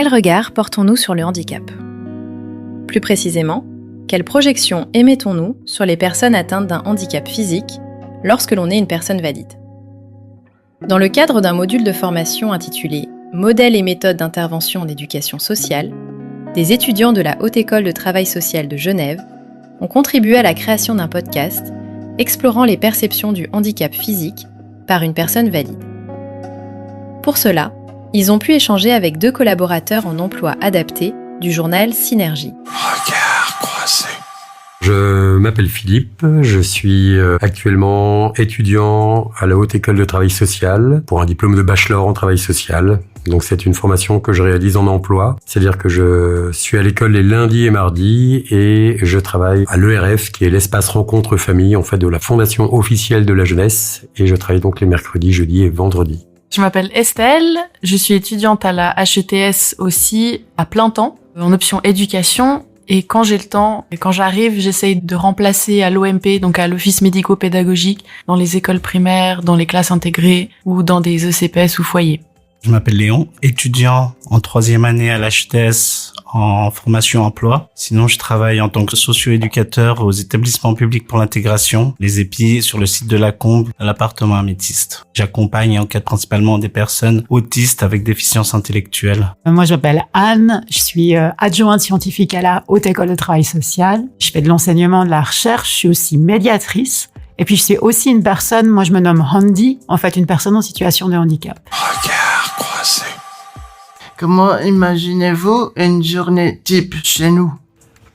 Quel regard portons-nous sur le handicap ? Plus précisément, quelle projection émettons-nous sur les personnes atteintes d'un handicap physique lorsque l'on est une personne valide ? Dans le cadre d'un module de formation intitulé « Modèles et méthodes d'intervention en éducation sociale », des étudiants de la Haute École de Travail Social de Genève ont contribué à la création d'un podcast explorant les perceptions du handicap physique par une personne valide. Pour cela, ils ont pu échanger avec 2 collaborateurs en emploi adapté du journal Synergie. Regard croisé. Je m'appelle Philippe, je suis actuellement étudiant à la Haute École de Travail Social pour un diplôme de bachelor en travail social. Donc c'est une formation que je réalise en emploi, c'est-à-dire que je suis à l'école les lundis et mardis et je travaille à l'ERF qui est l'espace rencontre famille en fait de la Fondation officielle de la jeunesse et je travaille donc les mercredis, jeudis et vendredis. Je m'appelle Estelle, je suis étudiante à la HETS aussi à plein temps, en option éducation. Et quand j'ai le temps, et quand j'arrive, j'essaye de remplacer à l'OMP, donc à l'office médico-pédagogique, dans les écoles primaires, dans les classes intégrées ou dans des ECPS ou foyers. Je m'appelle Léon, étudiant en 3e année à l'HTS en formation emploi. Sinon, je travaille en tant que socio-éducateur aux établissements publics pour l'intégration, les EPI, sur le site de la Combe, à l'appartement améthyste. J'accompagne et encadre principalement des personnes autistes avec déficience intellectuelle. Moi, je m'appelle Anne, je suis adjointe scientifique à la Haute École de Travail Social. Je fais de l'enseignement, de la recherche, je suis aussi médiatrice. Et puis, je suis aussi une personne, moi je me nomme Handy, en fait une personne en situation de handicap. Regard croisé. Comment imaginez-vous une journée type chez nous ?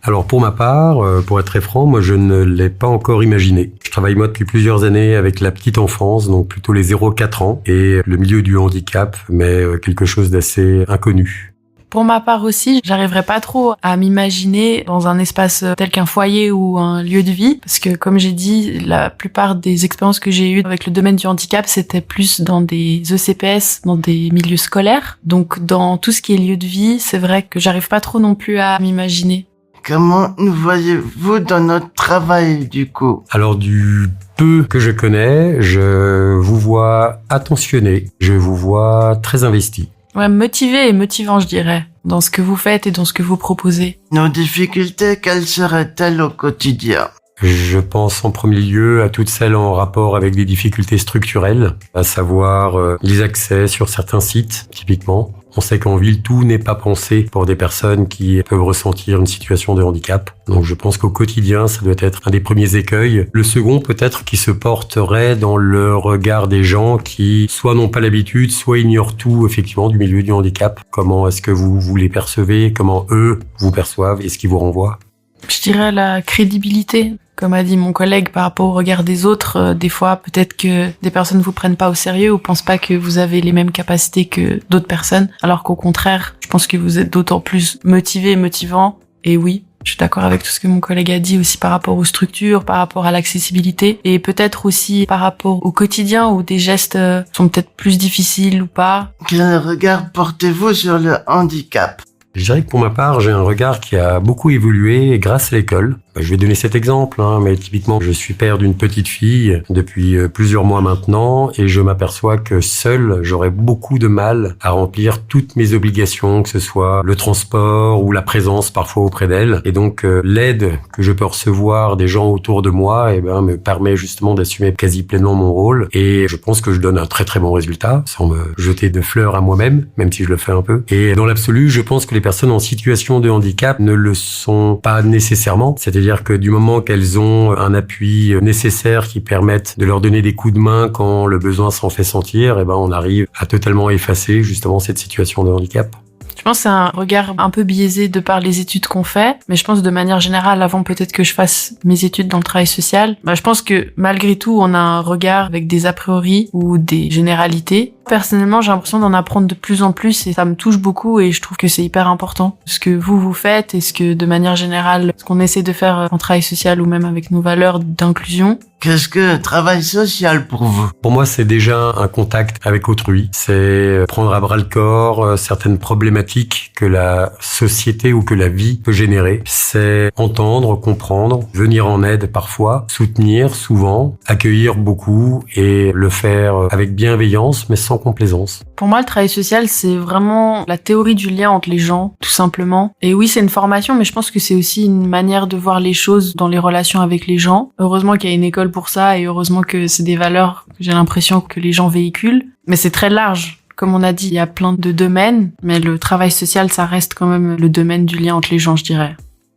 Alors pour ma part, pour être très franc, moi je ne l'ai pas encore imaginé. Je travaille moi depuis plusieurs années avec la petite enfance, donc plutôt les 0-4 ans, et le milieu du handicap, mais quelque chose d'assez inconnu. Pour ma part aussi, j'arriverais pas trop à m'imaginer dans un espace tel qu'un foyer ou un lieu de vie, parce que comme j'ai dit, la plupart des expériences que j'ai eues avec le domaine du handicap, c'était plus dans des ECPS, dans des milieux scolaires. Donc dans tout ce qui est lieu de vie, c'est vrai que j'arrive pas trop non plus à m'imaginer. Comment nous voyez-vous dans notre travail du coup ? Alors du peu que je connais, je vous vois attentionné, je vous vois très investi. Ouais, motivé et motivant, je dirais, dans ce que vous faites et dans ce que vous proposez. Nos difficultés, quelles seraient-elles au quotidien ? Je pense en premier lieu à toutes celles en rapport avec des difficultés structurelles, à savoir les accès sur certains sites, typiquement. On sait qu'en ville, tout n'est pas pensé pour des personnes qui peuvent ressentir une situation de handicap. Donc je pense qu'au quotidien, ça doit être un des premiers écueils. Le second, peut-être, qui se porterait dans le regard des gens qui soit n'ont pas l'habitude, soit ignorent tout, effectivement, du milieu du handicap. Comment est-ce que vous les percevez ? Comment eux vous perçoivent et ce qu'ils vous renvoient ? Je dirais la crédibilité. Comme a dit mon collègue, par rapport au regard des autres, des fois, peut-être que des personnes vous prennent pas au sérieux ou pensent pas que vous avez les mêmes capacités que d'autres personnes, alors qu'au contraire, je pense que vous êtes d'autant plus motivé et motivant. Et oui, je suis d'accord avec tout ce que mon collègue a dit aussi par rapport aux structures, par rapport à l'accessibilité et peut-être aussi par rapport au quotidien où des gestes sont peut-être plus difficiles ou pas. Quel regard portez-vous sur le handicap ? Je dirais que pour ma part, j'ai un regard qui a beaucoup évolué grâce à l'école. Je vais donner cet exemple, mais typiquement, je suis père d'une petite fille depuis plusieurs mois maintenant et je m'aperçois que seul, j'aurais beaucoup de mal à remplir toutes mes obligations, que ce soit le transport ou la présence parfois auprès d'elle. Et donc, l'aide que je peux recevoir des gens autour de moi, me permet justement d'assumer quasi pleinement mon rôle. Et je pense que je donne un très très bon résultat, sans me jeter de fleurs à moi-même, même si je le fais un peu. Et dans l'absolu, je pense que les personnes en situation de handicap ne le sont pas nécessairement. C'est-à-dire que du moment qu'elles ont un appui nécessaire qui permette de leur donner des coups de main quand le besoin s'en fait sentir, on arrive à totalement effacer justement cette situation de handicap. Je pense que c'est un regard un peu biaisé de par les études qu'on fait, mais je pense de manière générale, avant peut-être que je fasse mes études dans le travail social, je pense que malgré tout, on a un regard avec des a priori ou des généralités. Personnellement, j'ai l'impression d'en apprendre de plus en plus et ça me touche beaucoup et je trouve que c'est hyper important. Ce que vous faites et ce que de manière générale, ce qu'on essaie de faire en travail social ou même avec nos valeurs d'inclusion. Qu'est-ce que le travail social pour vous ? Pour moi, c'est déjà un contact avec autrui. C'est prendre à bras le corps certaines problématiques que la société ou que la vie peut générer. C'est entendre, comprendre, venir en aide parfois, soutenir souvent, accueillir beaucoup et le faire avec bienveillance mais sans sans complaisance. Pour moi, le travail social, c'est vraiment la théorie du lien entre les gens, tout simplement. Et oui, c'est une formation, mais je pense que c'est aussi une manière de voir les choses dans les relations avec les gens. Heureusement qu'il y a une école pour ça, et heureusement que c'est des valeurs que j'ai l'impression que les gens véhiculent. Mais c'est très large. Comme on a dit, il y a plein de domaines, mais le travail social, ça reste quand même le domaine du lien entre les gens, je dirais.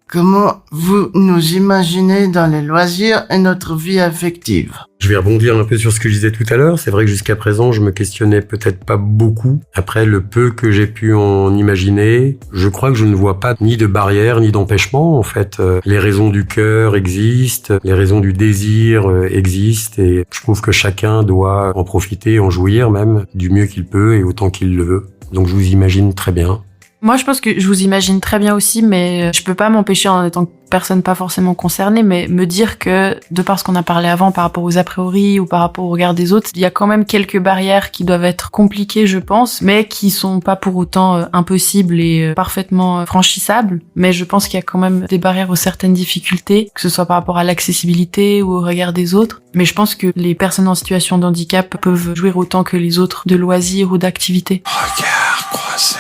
Comment vous nous imaginez dans les loisirs et notre vie affective? Je vais rebondir un peu sur ce que je disais tout à l'heure. C'est vrai que jusqu'à présent, je me questionnais peut-être pas beaucoup. Après le peu que j'ai pu en imaginer, je crois que je ne vois pas ni de barrière ni d'empêchement. En fait, les raisons du cœur existent, les raisons du désir existent, et je trouve que chacun doit en profiter, en jouir même, du mieux qu'il peut et autant qu'il le veut. Donc je vous imagine très bien. Moi, je pense que je vous imagine très bien aussi, mais je peux pas m'empêcher, en étant personne pas forcément concernée, mais me dire que, de par ce qu'on a parlé avant par rapport aux a priori ou par rapport au regard des autres, il y a quand même quelques barrières qui doivent être compliquées, je pense, mais qui sont pas pour autant impossibles et parfaitement franchissables. Mais je pense qu'il y a quand même des barrières aux certaines difficultés, que ce soit par rapport à l'accessibilité ou au regard des autres. Mais je pense que les personnes en situation de handicap peuvent jouir autant que les autres de loisirs ou d'activités. Regard croisé.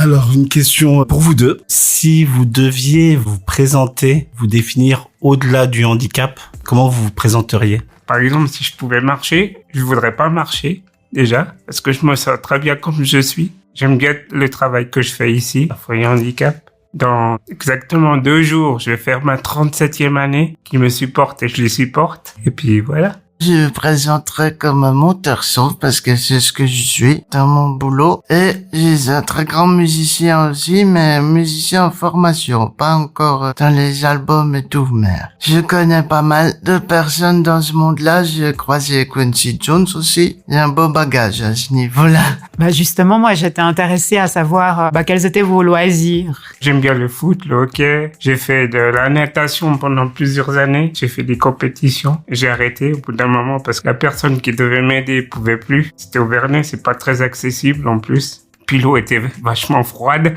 Alors, une question pour vous deux. Si vous deviez vous présenter, vous définir au-delà du handicap, comment vous vous présenteriez? Par exemple, si je pouvais marcher, je voudrais pas marcher, déjà, parce que je me sens très bien comme je suis. J'aime bien le travail que je fais ici, à Foyer Handicap. Dans exactement 2 jours, je vais faire ma 37e année, qui me supporte et je les supporte. Et puis voilà. Je me présenterai comme un monteur son parce que c'est ce que je suis dans mon boulot. Et je suis un très grand musicien aussi, mais musicien en formation, pas encore dans les albums et tout, mais je connais pas mal de personnes dans ce monde-là. J'ai croisé Quincy Jones aussi. Il y a un beau bagage à ce niveau-là. Justement, moi, j'étais intéressée à savoir quels étaient vos loisirs. J'aime bien le foot, le hockey. J'ai fait de la natation pendant plusieurs années. J'ai fait des compétitions. J'ai arrêté au bout d'un moment parce que la personne qui devait m'aider pouvait plus. C'était au Vernet, c'est pas très accessible en plus. Puis l'eau était vachement froide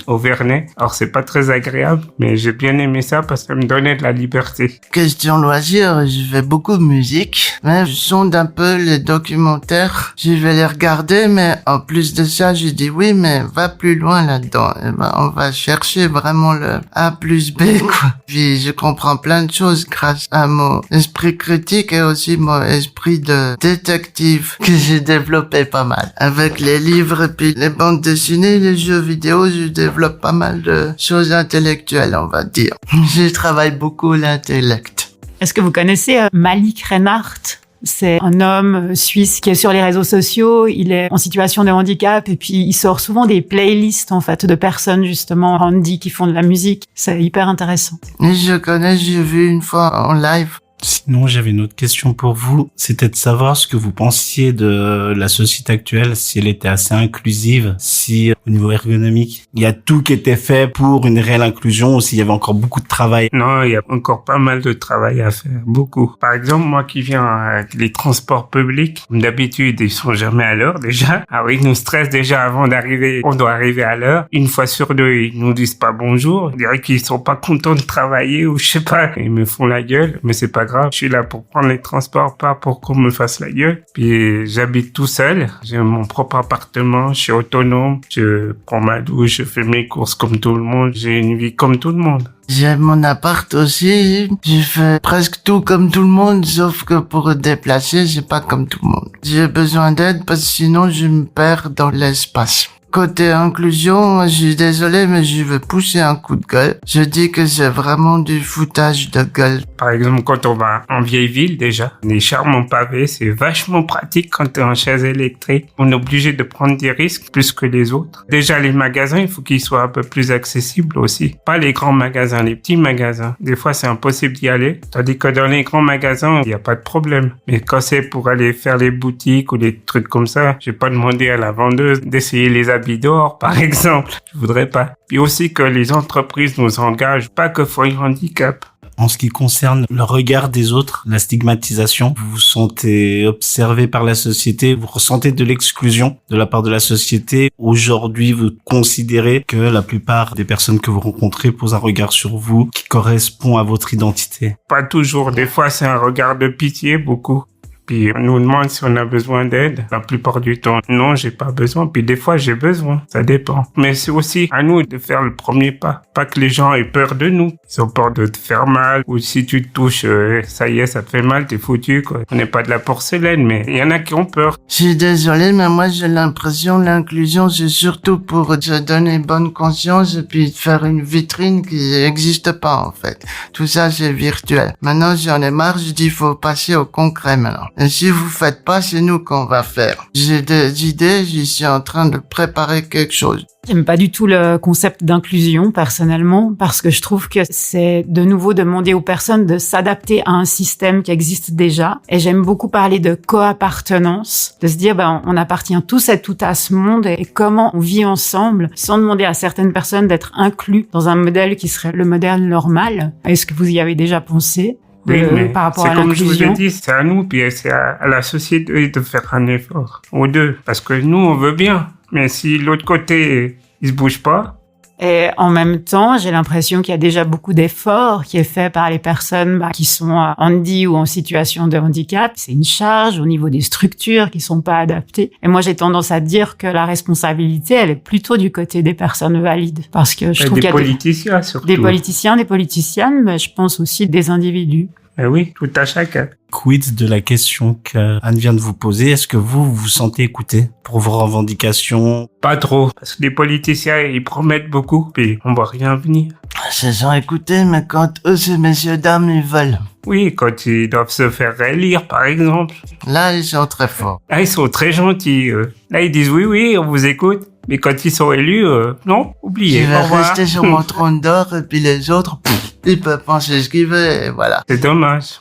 au Vernet. Alors c'est pas très agréable, mais j'ai bien aimé ça parce que ça me donnait de la liberté. Question loisirs, je fais beaucoup de musique, mais je sonde un peu les documentaires. Je vais les regarder, mais en plus de ça, je dis oui, mais va plus loin là-dedans. Et on va chercher vraiment le A plus B, quoi. Puis je comprends plein de choses grâce à mon esprit critique et aussi mon esprit de détective que j'ai développé pas mal. Avec les livres et puis les bandes dessinées, les jeux vidéo, je développe pas mal de choses intellectuelles, on va dire. Je travaille beaucoup l'intellect. Est-ce que vous connaissez Malik Reinhardt? C'est un homme suisse qui est sur les réseaux sociaux, il est en situation de handicap et puis il sort souvent des playlists en fait de personnes justement handi qui font de la musique. C'est hyper intéressant. Et je connais, j'ai vu une fois en live. Sinon, j'avais une autre question pour vous. C'était de savoir ce que vous pensiez de la société actuelle, si elle était assez inclusive, si au niveau ergonomique, il y a tout qui était fait pour une réelle inclusion ou s'il y avait encore beaucoup de travail. Non, il y a encore pas mal de travail à faire, beaucoup. Par exemple, moi qui viens avec les transports publics, d'habitude, ils sont jamais à l'heure déjà. Alors, ils nous stressent déjà avant d'arriver. On doit arriver à l'heure. Une fois sur 2, ils nous disent pas bonjour. On dirait qu'ils sont pas contents de travailler ou je sais pas. Ils me font la gueule, mais c'est pas grave. Je suis là pour prendre les transports, pas pour qu'on me fasse la gueule. Puis j'habite tout seul. J'ai mon propre appartement. Je suis autonome. Je prends ma douche. Je fais mes courses comme tout le monde. J'ai une vie comme tout le monde. J'ai mon appart aussi. Je fais presque tout comme tout le monde, sauf que pour me déplacer, c'est pas comme tout le monde. J'ai besoin d'aide parce que sinon je me perds dans l'espace. Côté inclusion, je suis désolé, mais je veux pousser un coup de gueule. Je dis que c'est vraiment du foutage de gueule. Par exemple, quand on va en vieille ville, déjà, les charmants pavés, c'est vachement pratique quand t'es en chaise électrique. On est obligé de prendre des risques plus que les autres. Déjà, les magasins, il faut qu'ils soient un peu plus accessibles aussi. Pas les grands magasins, les petits magasins. Des fois, c'est impossible d'y aller. Tandis que dans les grands magasins, il n'y a pas de problème. Mais quand c'est pour aller faire les boutiques ou des trucs comme ça, je vais pas demander à la vendeuse d'essayer les habits dehors, par exemple. Je voudrais pas. Puis aussi que les entreprises nous engagent, pas que Foyer Handicap. En ce qui concerne le regard des autres, la stigmatisation, vous vous sentez observé par la société, vous ressentez de l'exclusion de la part de la société. Aujourd'hui, vous considérez que la plupart des personnes que vous rencontrez posent un regard sur vous qui correspond à votre identité. Pas toujours. Des fois, c'est un regard de pitié, beaucoup. Puis on nous demande si on a besoin d'aide. La plupart du temps, non, j'ai pas besoin. Puis des fois, j'ai besoin. Ça dépend. Mais c'est aussi à nous de faire le premier pas. Pas que les gens aient peur de nous. Ils ont peur de te faire mal. Ou si tu te touches, ça y est, ça te fait mal, t'es foutu, quoi. On n'est pas de la porcelaine, mais il y en a qui ont peur. Je suis désolé, mais moi j'ai l'impression l'inclusion c'est surtout pour te donner bonne conscience et puis faire une vitrine qui n'existe pas en fait. Tout ça c'est virtuel. Maintenant j'en ai marre, je dis faut passer au concret maintenant. Et si vous faites pas, c'est nous qu'on va faire. J'ai des idées, je suis en train de préparer quelque chose. J'aime pas du tout le concept d'inclusion, personnellement, parce que je trouve que c'est de nouveau demander aux personnes de s'adapter à un système qui existe déjà. Et j'aime beaucoup parler de co-appartenance, de se dire, on appartient tous et toutes à ce monde et comment on vit ensemble sans demander à certaines personnes d'être inclus dans un modèle qui serait le modèle normal. Est-ce que vous y avez déjà pensé? Oui, mais par rapport c'est à comme je vous l'inclusion. ai dit, c'est à nous, puis c'est à la société de faire un effort, aux deux. Parce que nous, on veut bien. Mais si l'autre côté, il se bouge pas, Et en même temps, j'ai l'impression qu'il y a déjà beaucoup d'efforts qui est fait par les personnes qui sont handi ou en situation de handicap. C'est une charge au niveau des structures qui sont pas adaptées. Et moi, j'ai tendance à dire que la responsabilité, elle est plutôt du côté des personnes valides. Parce que je trouve qu'il y des a politiciens surtout. des politiciens, des politiciennes, mais je pense aussi des individus. Eh oui, tout à chacun. Quid de la question qu'Anne vient de vous poser? Est-ce que vous vous sentez écouté pour vos revendications? Pas trop. Parce que les politiciens, ils promettent beaucoup, puis on voit rien venir. Se sont écoutés, mais quand eux, ces messieurs dames, ils veulent. Oui, quand ils doivent se faire réélire, par exemple. Là, ils sont très forts. Là, ils sont très gentils. Là, ils disent oui, on vous écoute. Mais quand ils sont élus, non, oubliez. Je vais Au revoir. rester sur mon trône d'or, et puis les autres, ils peuvent penser ce qu'ils veulent, et voilà. C'est dommage.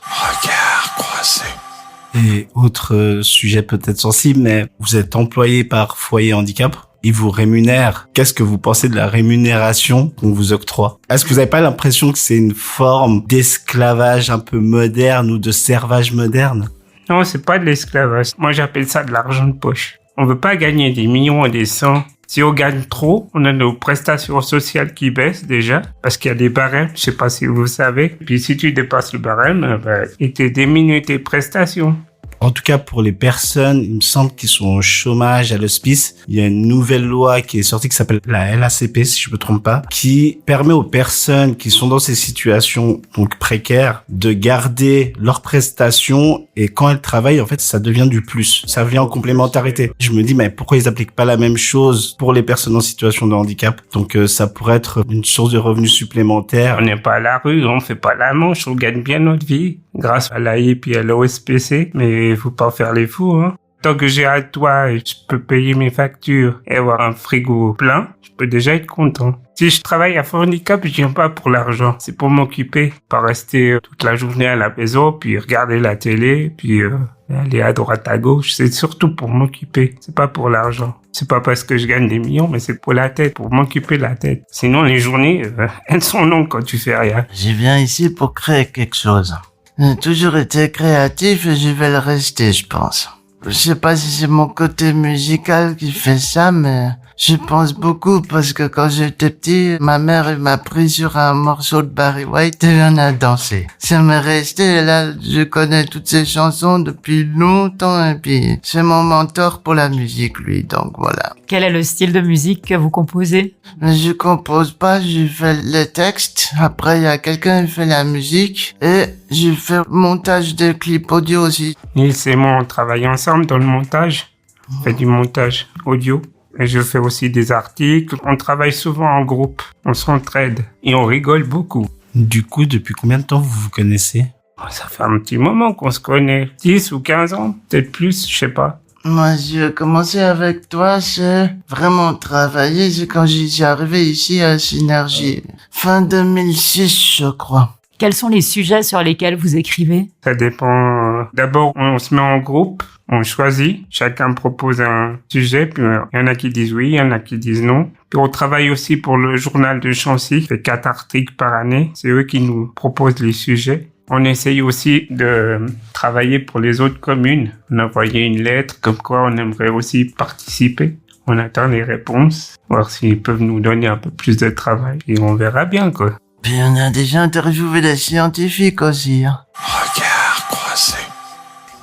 Et autre sujet peut-être sensible, mais vous êtes employé par Foyer Handicap. Ils vous rémunèrent. Qu'est-ce que vous pensez de la rémunération qu'on vous octroie? Est-ce que vous n'avez pas l'impression que c'est une forme d'esclavage un peu moderne ou de servage moderne? Non, c'est pas de l'esclavage. Moi, j'appelle ça de l'argent de poche. On veut pas gagner des millions et des cents. Si on gagne trop, on a nos prestations sociales qui baissent déjà, parce qu'il y a des barèmes, je sais pas si vous savez. Puis si tu dépasses le barème, il te diminue tes prestations. En tout cas, pour les personnes, il me semble qu'ils sont au chômage, à l'hospice, il y a une nouvelle loi qui est sortie qui s'appelle la LACP, si je me trompe pas, qui permet aux personnes qui sont dans ces situations donc précaires de garder leurs prestations et quand elles travaillent, en fait, ça devient du plus. Ça vient en complémentarité. Je me dis, mais pourquoi ils appliquent pas la même chose pour les personnes en situation de handicap? Donc, ça pourrait être une source de revenus supplémentaires. On n'est pas à la rue, on fait pas la manche, on gagne bien notre vie grâce à l'AIP et à l'OSPC, mais il faut pas faire les fous, hein. Tant que j'ai un toit et je peux payer mes factures et avoir un frigo plein, je peux déjà être content. Si je travaille à Foyer Handicap, je viens pas pour l'argent. C'est pour m'occuper, pas rester toute la journée à la maison, puis regarder la télé, puis aller à droite à gauche. C'est surtout pour m'occuper. C'est pas pour l'argent. C'est pas parce que je gagne des millions, mais c'est pour la tête, pour m'occuper la tête. Sinon, les journées, elles sont longues quand tu fais rien. Je viens ici pour créer quelque chose. J'ai toujours été créatif et je vais le rester, je pense. Je sais pas si c'est mon côté musical qui fait ça, mais je pense beaucoup parce que quand j'étais petit, ma mère elle m'a pris sur un morceau de Barry White et on a dansé. Ça m'est resté et là, je connais toutes ces chansons depuis longtemps et puis c'est mon mentor pour la musique, lui, donc voilà. Quel est le style de musique que vous composez? Mais je compose pas, je fais les textes. Après, il y a quelqu'un qui fait la musique et je fais le montage des clips audio aussi. Nils et moi, on travaille ensemble dans le montage. On fait du montage audio. Et je fais aussi des articles. On travaille souvent en groupe. On s'entraide. Et on rigole beaucoup. Du coup, depuis combien de temps vous vous connaissez? Ça fait un petit moment qu'on se connaît. 10 ou 15 ans. Peut-être plus, je sais pas. Moi, j'ai commencé avec toi, c'est vraiment travailler. C'est quand j'y suis arrivé ici à Synergie. Fin 2006, je crois. Quels sont les sujets sur lesquels vous écrivez? Ça dépend. D'abord, on se met en groupe. On choisit. Chacun propose un sujet. Puis il y en a qui disent oui, il y en a qui disent non. Puis on travaille aussi pour le journal de Chancy. C'est 4 articles par année. C'est eux qui nous proposent les sujets. On essaye aussi de travailler pour les autres communes. On a envoyé une lettre comme quoi on aimerait aussi participer. On attend les réponses, voir s'ils peuvent nous donner un peu plus de travail. Et on verra bien, quoi. Puis on a déjà interviewé des scientifiques aussi, hein.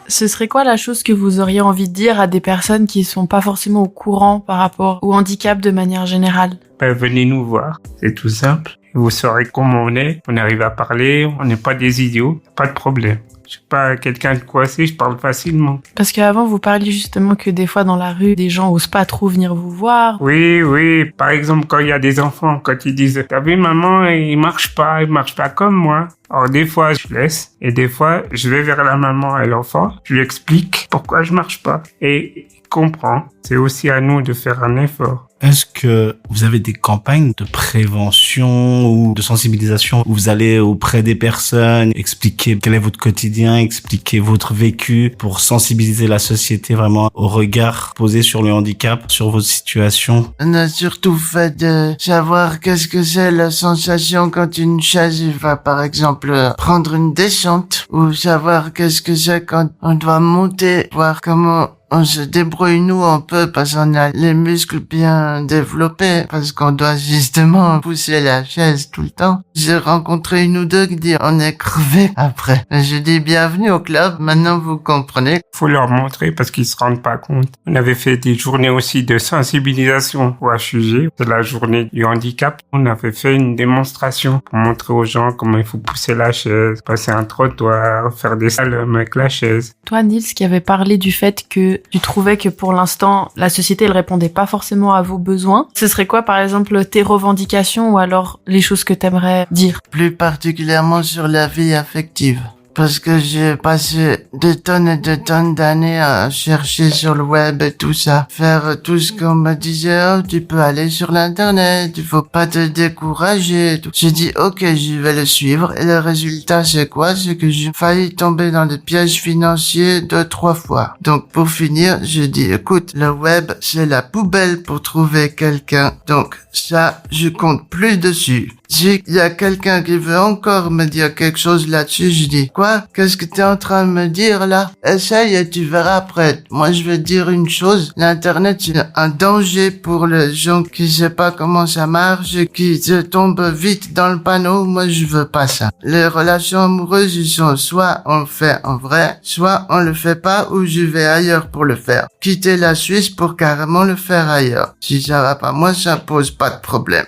Ce serait quoi la chose que vous auriez envie de dire à des personnes qui sont pas forcément au courant par rapport au handicap de manière générale? Venez nous voir, c'est tout simple. Vous saurez comment on arrive à parler, on n'est pas des idiots, pas de problème. Je suis pas quelqu'un de coincé, je parle facilement. Parce qu'avant, vous parliez justement que des fois dans la rue, des gens osent pas trop venir vous voir. Oui. Par exemple, quand il y a des enfants, quand ils disent, t'as vu maman, il marche pas comme moi. Alors des fois, je laisse, et des fois, je vais vers la maman et l'enfant, je lui explique pourquoi je marche pas. Et il comprend. C'est aussi à nous de faire un effort. Est-ce que vous avez des campagnes de prévention ou de sensibilisation où vous allez auprès des personnes, expliquer quel est votre quotidien, expliquer votre vécu pour sensibiliser la société vraiment au regard posé sur le handicap, sur votre situation? On a surtout fait de savoir qu'est-ce que c'est la sensation quand une chaise va par exemple prendre une descente, ou savoir qu'est-ce que c'est quand on doit monter, voir comment on se débrouille nous un peu parce qu'on a les muscles bien développés, parce qu'on doit justement pousser la chaise tout le temps. J'ai rencontré une ou deux qui disent on est crevé après. Et je dis bienvenue au club, maintenant vous comprenez. Faut leur montrer parce qu'ils se rendent pas compte. On avait fait des journées aussi de sensibilisation au HUG. C'est la journée du handicap. On avait fait une démonstration pour montrer aux gens comment il faut pousser la chaise, passer un trottoir, faire des slaloms avec la chaise. Toi, Nils, qui avait parlé du fait que tu trouvais que pour l'instant, la société, elle répondait pas forcément à vos besoins. Ce serait quoi, par exemple, tes revendications ou alors les choses que t'aimerais dire? Plus particulièrement sur la vie affective. Parce que j'ai passé des tonnes et des tonnes d'années à chercher sur le web et tout ça. Faire tout ce qu'on me disait, oh, tu peux aller sur l'internet, il faut pas te décourager et tout. J'ai dit, ok, je vais le suivre. Et le résultat, c'est quoi? C'est que j'ai failli tomber dans des pièges financiers 2-3 fois. Donc, pour finir, j'ai dit, écoute, le web, c'est la poubelle pour trouver quelqu'un. Donc, ça, je compte plus dessus. Si il y a quelqu'un qui veut encore me dire quelque chose là-dessus, je dis, quoi? Qu'est-ce que t'es en train de me dire là? Essaye et tu verras après. Moi, je vais te dire une chose. L'Internet, c'est un danger pour les gens qui savent pas comment ça marche et qui se tombent vite dans le panneau. Moi, je veux pas ça. Les relations amoureuses, ils sont soit on le fait en vrai, soit on le fait pas ou je vais ailleurs pour le faire. Quitter la Suisse pour carrément le faire ailleurs. Si ça va pas, moi, ça pose pas de problème.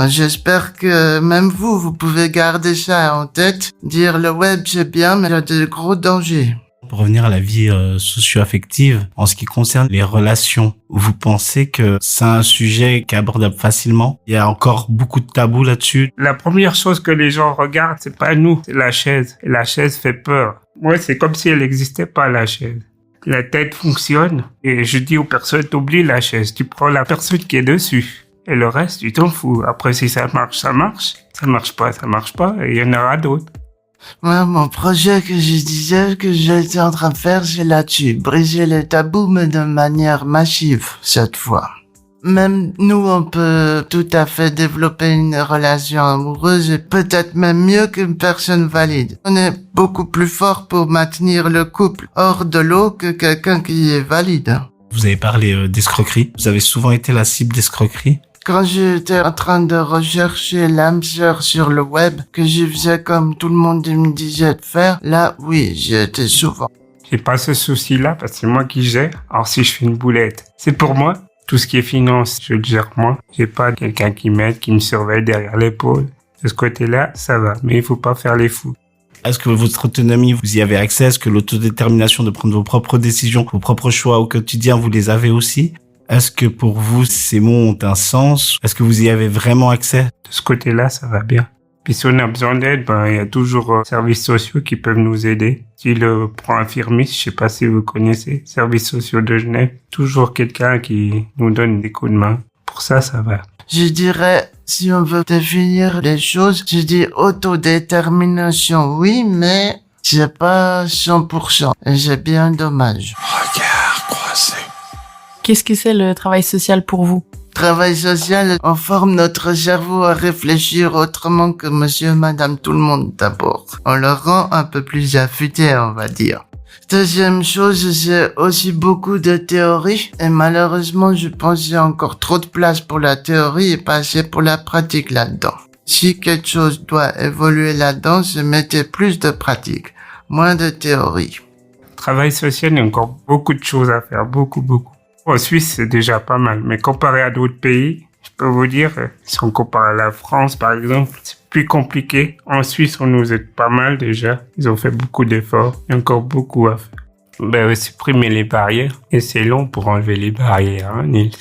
J'espère que même vous pouvez garder ça en tête. Dire le web c'est bien, mais il y a de gros dangers. Pour revenir à la vie socio-affective, en ce qui concerne les relations, vous pensez que c'est un sujet qui est abordable facilement? Il y a encore beaucoup de tabous là-dessus? La première chose que les gens regardent, c'est pas nous, c'est la chaise. Et la chaise fait peur. Moi, c'est comme si elle n'existait pas, la chaise. La tête fonctionne. Et je dis aux personnes, t'oublies la chaise. Tu prends la personne qui est dessus. Et le reste, tu t'en fous. Après, si ça marche, ça marche. Ça marche pas, et il y en aura d'autres. Moi, mon projet que je disais que j'étais en train de faire, c'est là-dessus. Briser les tabous, mais de manière massive, cette fois. Même nous, on peut tout à fait développer une relation amoureuse et peut-être même mieux qu'une personne valide. On est beaucoup plus fort pour maintenir le couple hors de l'eau que quelqu'un qui est valide. Vous avez parlé d'escroquerie. Vous avez souvent été la cible d'escroquerie. Quand j'étais en train de rechercher l'âme sœur sur le web, que je faisais comme tout le monde me disait de faire, là, oui, j'y étais souvent. J'ai pas ce souci-là parce que c'est moi qui gère. Alors si je fais une boulette, c'est pour moi. Tout ce qui est finance, je le gère moi. J'ai pas quelqu'un qui m'aide, qui me surveille derrière l'épaule. De ce côté-là, ça va. Mais il faut pas faire les fous. Est-ce que votre autonomie, vous y avez accès? Est-ce que l'autodétermination de prendre vos propres décisions, vos propres choix au quotidien, vous les avez aussi? Est-ce que pour vous, ces mots ont un sens? Est-ce que vous y avez vraiment accès? De ce côté-là, ça va bien. Puis si on a besoin d'aide, il y a toujours services sociaux qui peuvent nous aider. Si le Pro Infirmis, je sais pas si vous connaissez, services sociaux de Genève, toujours quelqu'un qui nous donne des coups de main. Pour ça, ça va. Je dirais, si on veut définir les choses, je dis autodétermination, oui, mais c'est pas 100%. Et c'est bien dommage. Regard croisé. Qu'est-ce que c'est le travail social pour vous? Travail social, on forme notre cerveau à réfléchir autrement que monsieur, madame, tout le monde d'abord. On le rend un peu plus affûté, on va dire. Deuxième chose, c'est aussi beaucoup de théorie. Et malheureusement, je pense qu'il y a encore trop de place pour la théorie et pas assez pour la pratique là-dedans. Si quelque chose doit évoluer là-dedans, c'est mettre plus de pratique, moins de théorie. travail social, il y a encore beaucoup de choses à faire, beaucoup. En Suisse, c'est déjà pas mal, mais comparé à d'autres pays, je peux vous dire, si on compare à la France, par exemple, c'est plus compliqué. En Suisse, on nous aide pas mal déjà. Ils ont fait beaucoup d'efforts. Il y a encore beaucoup à faire. Supprimer les barrières. Et c'est long pour enlever les barrières, hein, Nils.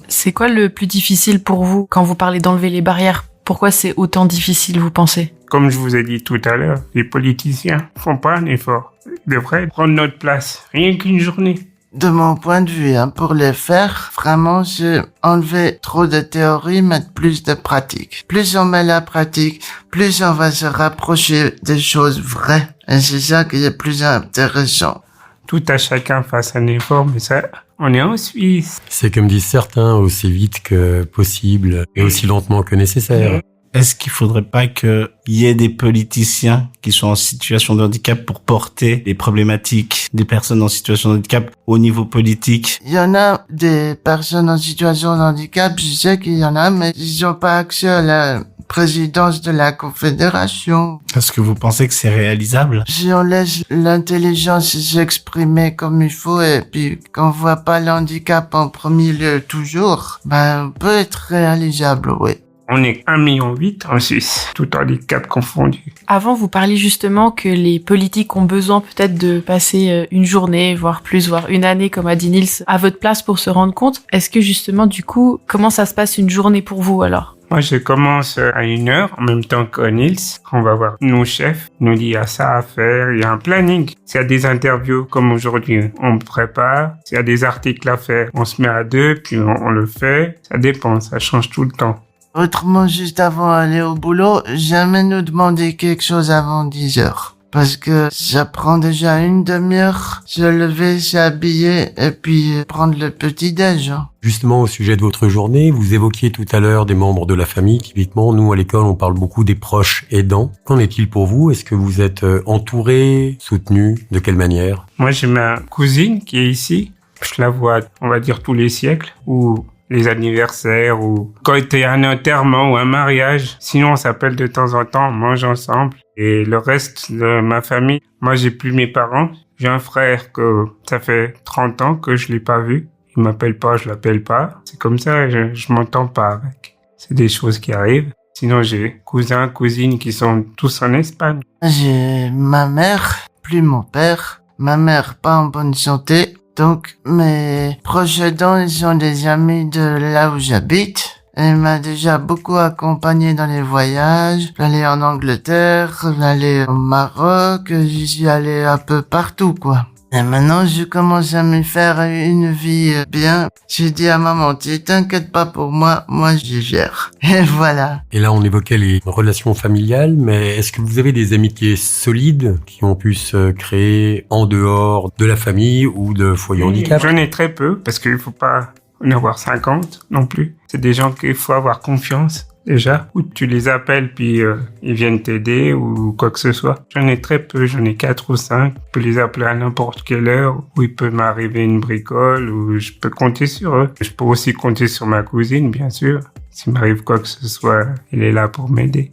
C'est quoi le plus difficile pour vous quand vous parlez d'enlever les barrières? Pourquoi c'est autant difficile, vous pensez? Comme je vous ai dit tout à l'heure, les politiciens font pas un effort. Ils devraient prendre notre place. Rien qu'une journée. De mon point de vue, pour les faire, vraiment, c'est enlever trop de théorie, mettre plus de pratique. Plus on met la pratique, plus on va se rapprocher des choses vraies. Et c'est ça qui est plus intéressant. Tout à chacun fasse un effort, mais ça, on est en Suisse. C'est comme disent certains, aussi vite que possible et aussi lentement que nécessaire. Est-ce qu'il faudrait pas qu'il y ait des politiciens qui sont en situation de handicap pour porter les problématiques des personnes en situation de handicap au niveau politique? Il y en a des personnes en situation de handicap, je sais qu'il y en a, mais ils n'ont pas accès à la présidence de la Confédération. Est-ce que vous pensez que c'est réalisable? Si on laisse l'intelligence s'exprimer comme il faut et puis qu'on voit pas l'handicap en premier lieu toujours, on peut être réalisable, oui. On est 1,8 million en Suisse, tout handicap confondu. Avant, vous parliez justement que les politiques ont besoin peut-être de passer une journée, voire plus, voire une année, comme a dit Nils, à votre place pour se rendre compte. Est-ce que justement, du coup, comment ça se passe une journée pour vous alors? Moi, je commence à 1h, en même temps que Nils. On va voir nos chefs, nous dit il y a ça à faire, il y a un planning. S'il y a des interviews comme aujourd'hui, on prépare. S'il y a des articles à faire, on se met à 2, puis on le fait. Ça dépend, ça change tout le temps. Autrement, juste avant d'aller au boulot, jamais nous demander quelque chose avant 10 heures. Parce que ça prend déjà une demi-heure, se lever, s'habiller et puis prendre le petit-déj. Justement, au sujet de votre journée, vous évoquiez tout à l'heure des membres de la famille. Typiquement, nous, à l'école, on parle beaucoup des proches aidants. Qu'en est-il pour vous? Est-ce que vous êtes entouré, soutenu? De quelle manière? Moi, j'ai ma cousine qui est ici. Je la vois, on va dire, tous les siècles, ou les anniversaires, ou quand il y a un enterrement ou un mariage. Sinon, on s'appelle de temps en temps, on mange ensemble. Et le reste de ma famille, moi, j'ai plus mes parents. J'ai un frère que ça fait 30 ans que je l'ai pas vu. Il m'appelle pas, je l'appelle pas. C'est comme ça, je m'entends pas avec. C'est des choses qui arrivent. Sinon, j'ai cousins, cousines qui sont tous en Espagne. J'ai ma mère, plus mon père. Ma mère pas en bonne santé. Donc, mes proches aidants, ils sont des amis de là où j'habite. Elle m'a déjà beaucoup accompagné dans les voyages. J'allais en Angleterre, j'allais au Maroc, j'y suis allé un peu partout, quoi. Et maintenant, je commence à me faire une vie bien. J'ai dit à maman, tu t'inquiètes pas pour moi je gère. Et voilà. Et là, on évoquait les relations familiales, mais est-ce que vous avez des amitiés solides qui ont pu se créer en dehors de la famille ou de foyer handicap? J'en ai très peu, parce qu'il faut pas en avoir 50 non plus. C'est des gens qu'il faut avoir confiance. Déjà, ou tu les appelles puis ils viennent t'aider ou quoi que ce soit. J'en ai très peu, j'en ai 4 ou 5. Je peux les appeler à n'importe quelle heure, où il peut m'arriver une bricole, ou je peux compter sur eux. Je peux aussi compter sur ma cousine, bien sûr. S'il m'arrive quoi que ce soit, elle est là pour m'aider.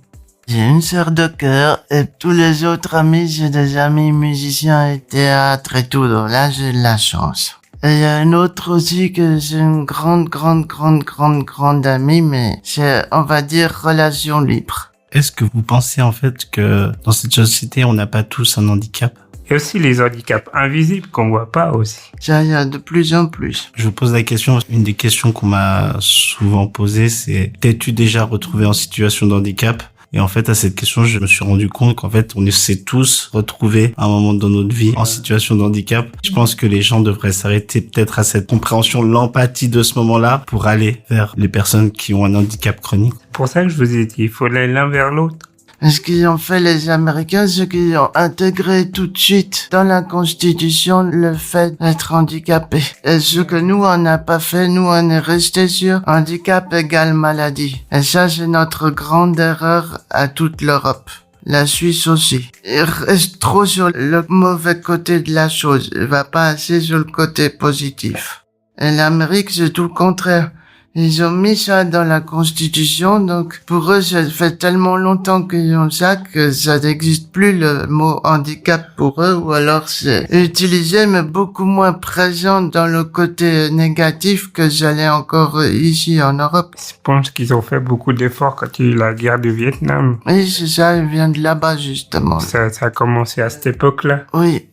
J'ai une sœur de cœur et tous les autres amis, j'ai des amis musiciens et théâtre et tout, donc là j'ai de la chance. Et il y a une autre aussi que j'ai une grande amie, mais c'est, on va dire, relation libre. Est-ce que vous pensez en fait que dans cette société, on n'a pas tous un handicap? Il y a aussi les handicaps invisibles qu'on voit pas aussi. Ça, il y a de plus en plus. Je vous pose la question, une des questions qu'on m'a souvent posée, c'est t'es-tu déjà retrouvé en situation de handicap? Et en fait, à cette question, je me suis rendu compte qu'en fait, on s'est tous retrouvés à un moment dans notre vie en situation de handicap. Je pense que les gens devraient s'arrêter peut-être à cette compréhension, l'empathie de ce moment-là pour aller vers les personnes qui ont un handicap chronique. C'est pour ça que je vous ai dit, il faut aller l'un vers l'autre. Ce qu'ils ont fait les Américains, c'est qu'ils ont intégré tout de suite dans la Constitution le fait d'être handicapé. Et ce que nous, on n'a pas fait, nous, on est resté sur handicap égale maladie. Et ça, c'est notre grande erreur à toute l'Europe. La Suisse aussi. Il reste trop sur le mauvais côté de la chose. Il va pas assez sur le côté positif. Et l'Amérique, c'est tout le contraire. Ils ont mis ça dans la Constitution, donc pour eux, ça fait tellement longtemps qu'ils ont ça que ça n'existe plus le mot handicap pour eux, ou alors c'est utilisé mais beaucoup moins présent dans le côté négatif que j'allais encore ici en Europe. Je pense qu'ils ont fait beaucoup d'efforts quand il y a eu la guerre du Vietnam. Oui, c'est ça, il vient de là-bas justement. Ça a commencé à cette époque-là. Oui.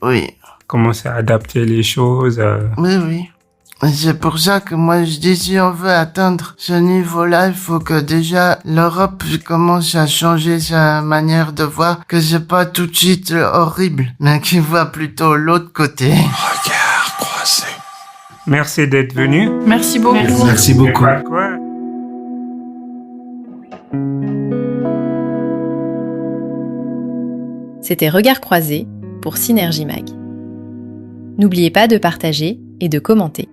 Commencer à adapter les choses. Oui. Et c'est pour ça que moi je dis si on veut atteindre ce niveau-là, il faut que déjà l'Europe commence à changer sa manière de voir, que c'est pas tout de suite horrible, mais qu'il voit plutôt l'autre côté. Regard croisé. Merci d'être venu. Merci beaucoup. Merci beaucoup. Quoi. C'était Regard croisé pour Synergie Mag. N'oubliez pas de partager et de commenter.